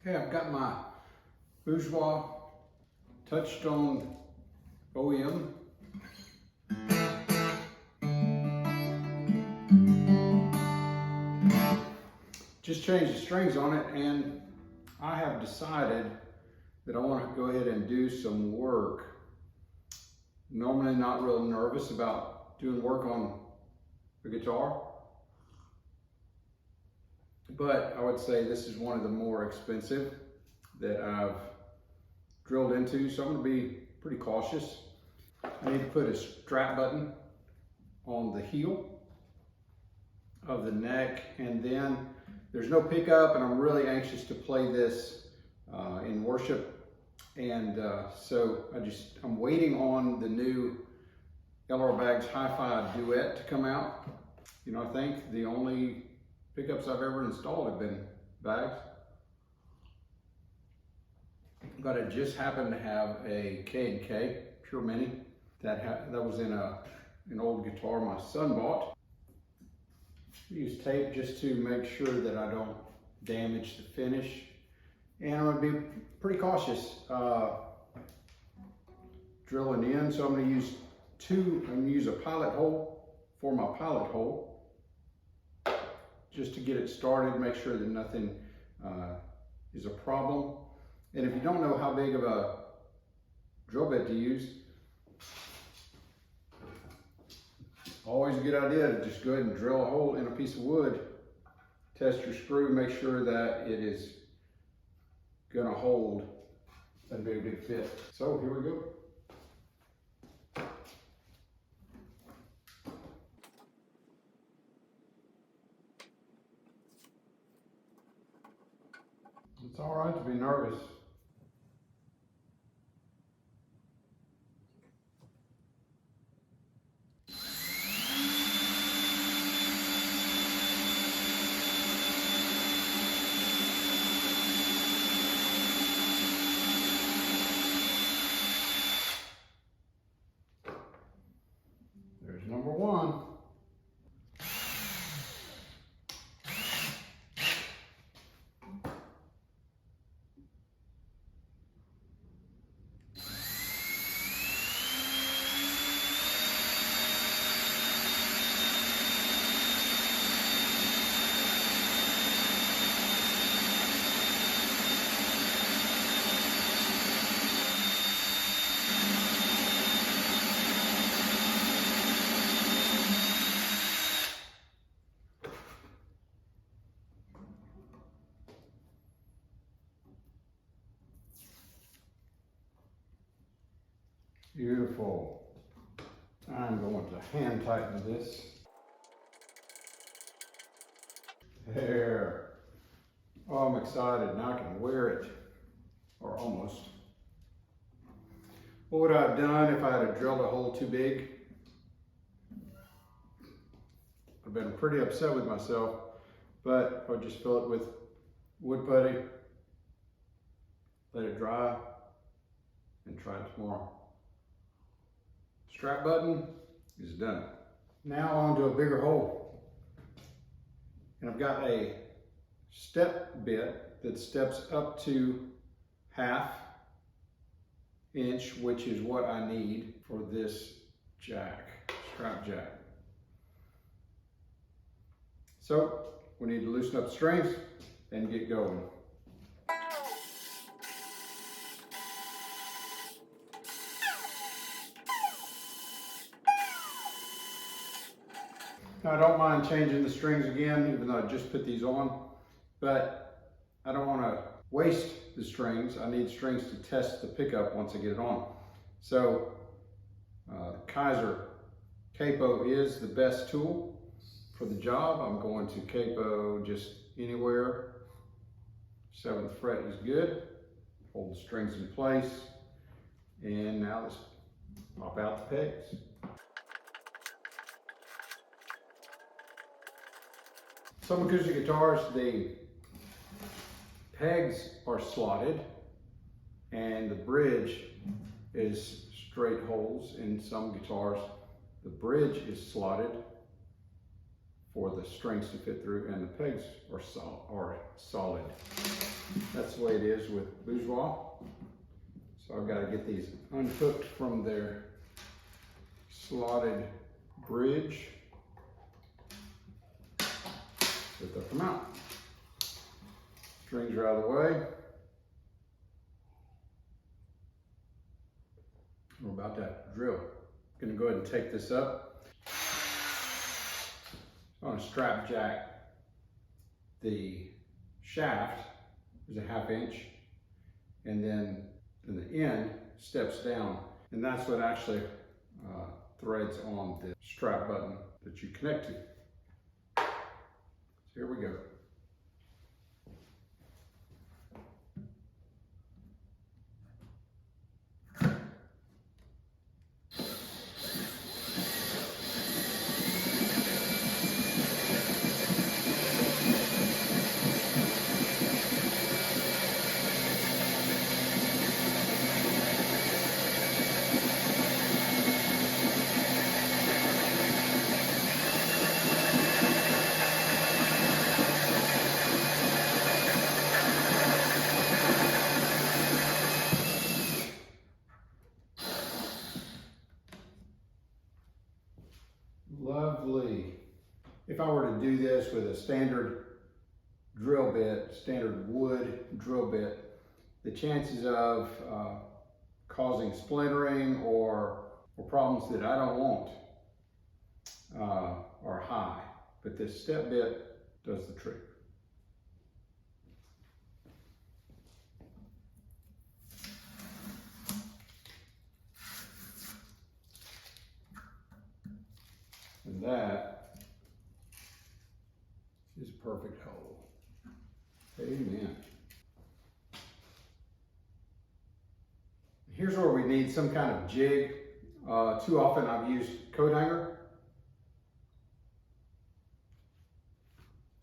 Okay, I've got my Bourgeois Touchstone OM. Just changed the strings on it, and I have decided that I want to go ahead and do some work. Normally not real nervous about doing work on the guitar, but I would say this is one of the more expensive that I've drilled into, so I'm going to be pretty cautious. I need to put a strap button on the heel of the neck, and then there's no pickup, and I'm really anxious to play this in worship, and so I'm waiting on the new Baggs HiFi Duet to come out. You know, I think the only pickups I've ever installed have been Baggs, but I just happen to have a K&K Pure Mini that was in an old guitar my son bought. I use tape just to make sure that I don't damage the finish, and I'm going to be pretty cautious drilling in. So I'm going to use a pilot hole for my pilot hole just to get it started, make sure that nothing is a problem. And if you don't know how big of a drill bit to use, always a good idea to just go ahead and drill a hole in a piece of wood, test your screw, make sure that it is gonna hold and be a big fit. So here we go. It's all right to be nervous. There's number one. Beautiful. I'm going to hand tighten this. There. Oh, I'm excited. Now I can wear it, or almost. What would I have done if I had drilled a hole too big? I've been pretty upset with myself, but I would just fill it with wood putty, let it dry, and try it tomorrow. Strap button is done. Now onto a bigger hole. And I've got a step bit that steps up to 1/2 inch, which is what I need for this jack, strap jack. So we need to loosen up the strings and get going. Now, I don't mind changing the strings again, even though I just put these on, but I don't want to waste the strings. I need strings to test the pickup once I get it on. So Kaiser capo is the best tool for the job. I'm going to capo just anywhere. 7th fret is good. Hold the strings in place. And now let's pop out the pegs. Some acoustic guitars, the pegs are slotted and the bridge is straight holes. In some guitars, the bridge is slotted for the strings to fit through and the pegs are solid. That's the way it is with Bourgeois. So I've got to get these unhooked from their slotted bridge. Lift them out. Strings are out of the way. We're about to drill. I'm going to go ahead and take this up. I'm going to strap jack the shaft. There's a 1/2 inch, and then the end steps down, and that's what actually threads on the strap button that you connect to. So here we go. Lovely. If I were to do this with a standard drill bit, standard wood drill bit, the chances of causing splintering or problems that I don't want are high. But this step bit does the trick. And that is a perfect hole. Amen. Here's where we need some kind of jig. Too often I've used coat hanger.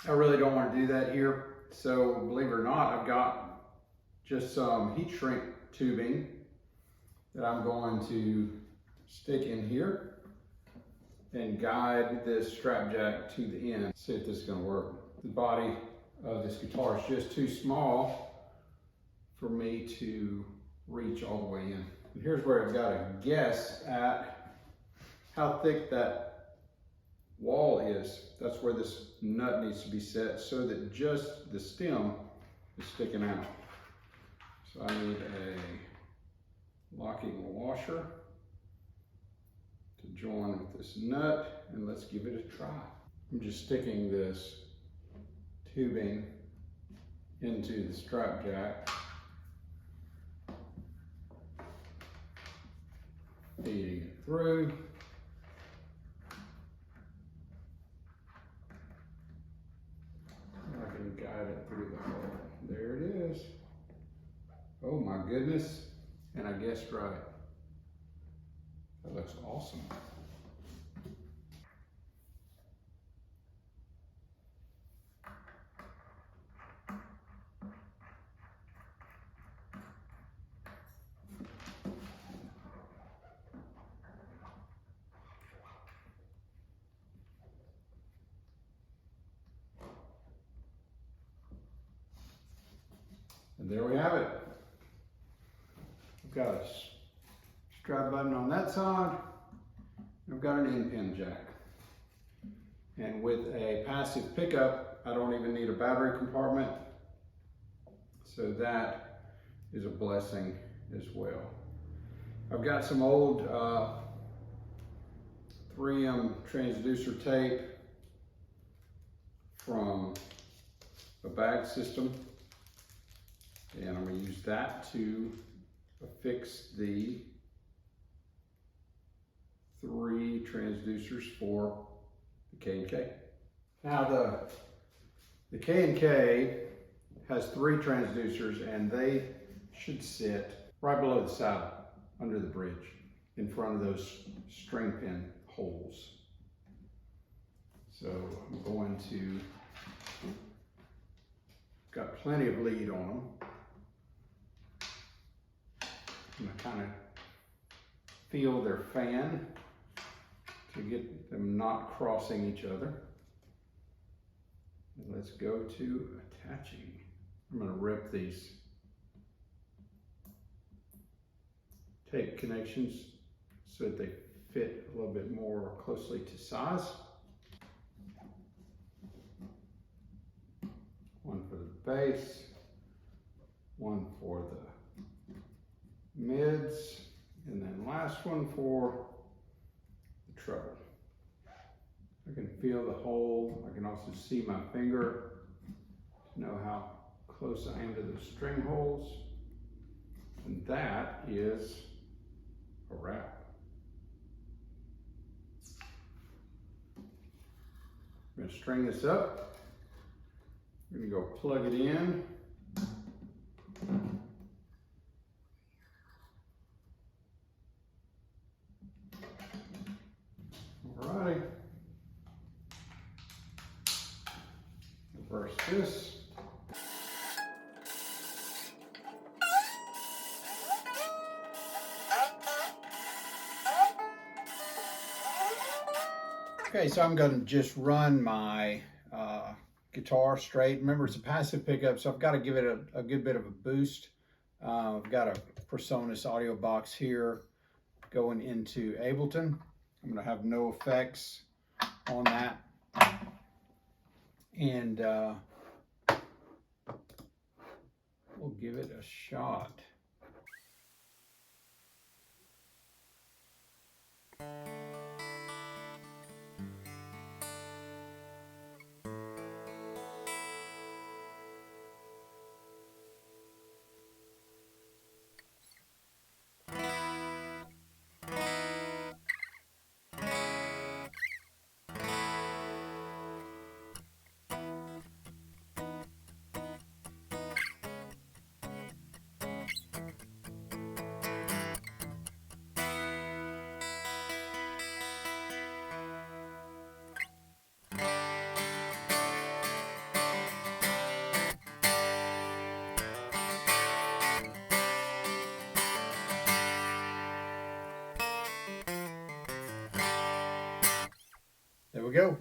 I really don't want to do that here. So believe it or not, I've got just some heat shrink tubing that I'm going to stick in here and guide this strap jack to the end. See if this is going to work. The body of this guitar is just too small for me to reach all the way in. And here's where I've got to guess at how thick that wall is. That's where this nut needs to be set so that just the stem is sticking out. So I need a locking washer to join with this nut, and let's give it a try. I'm just sticking this tubing into the strap jack, feeding it through. I can guide it through the hole. There it is. Oh my goodness, and I guessed right. That looks awesome. And there we have it. I've got a strap button on that side. I've got an end pin jack. And with a passive pickup, I don't even need a battery compartment. So that is a blessing as well. I've got some old 3M transducer tape from a Baggs system. And I'm going to use that to affix the 3 transducers for the K&K. Now the K&K has 3 transducers, and they should sit right below the saddle, under the bridge, in front of those string pin holes. So I'm going to, got plenty of lead on them. I'm going to kind of feel their fan to get them not crossing each other. And let's go to attaching. I'm going to rip these tape connections so that they fit a little bit more closely to size. One for the bass, one for the mids, and then last one for the treble. I can feel the hole. I can also see my finger to know how close I am to the string holes. And that is a wrap. I'm going to string this up. I'm going to go plug it in. Alrighty. Reverse this. Okay, so I'm going to just run my guitar straight. Remember, it's a passive pickup, so I've got to give it a good bit of a boost. I've got a PreSonus audio box here going into Ableton. I'm going to have no effects on that. And we'll give it a shot. There we go.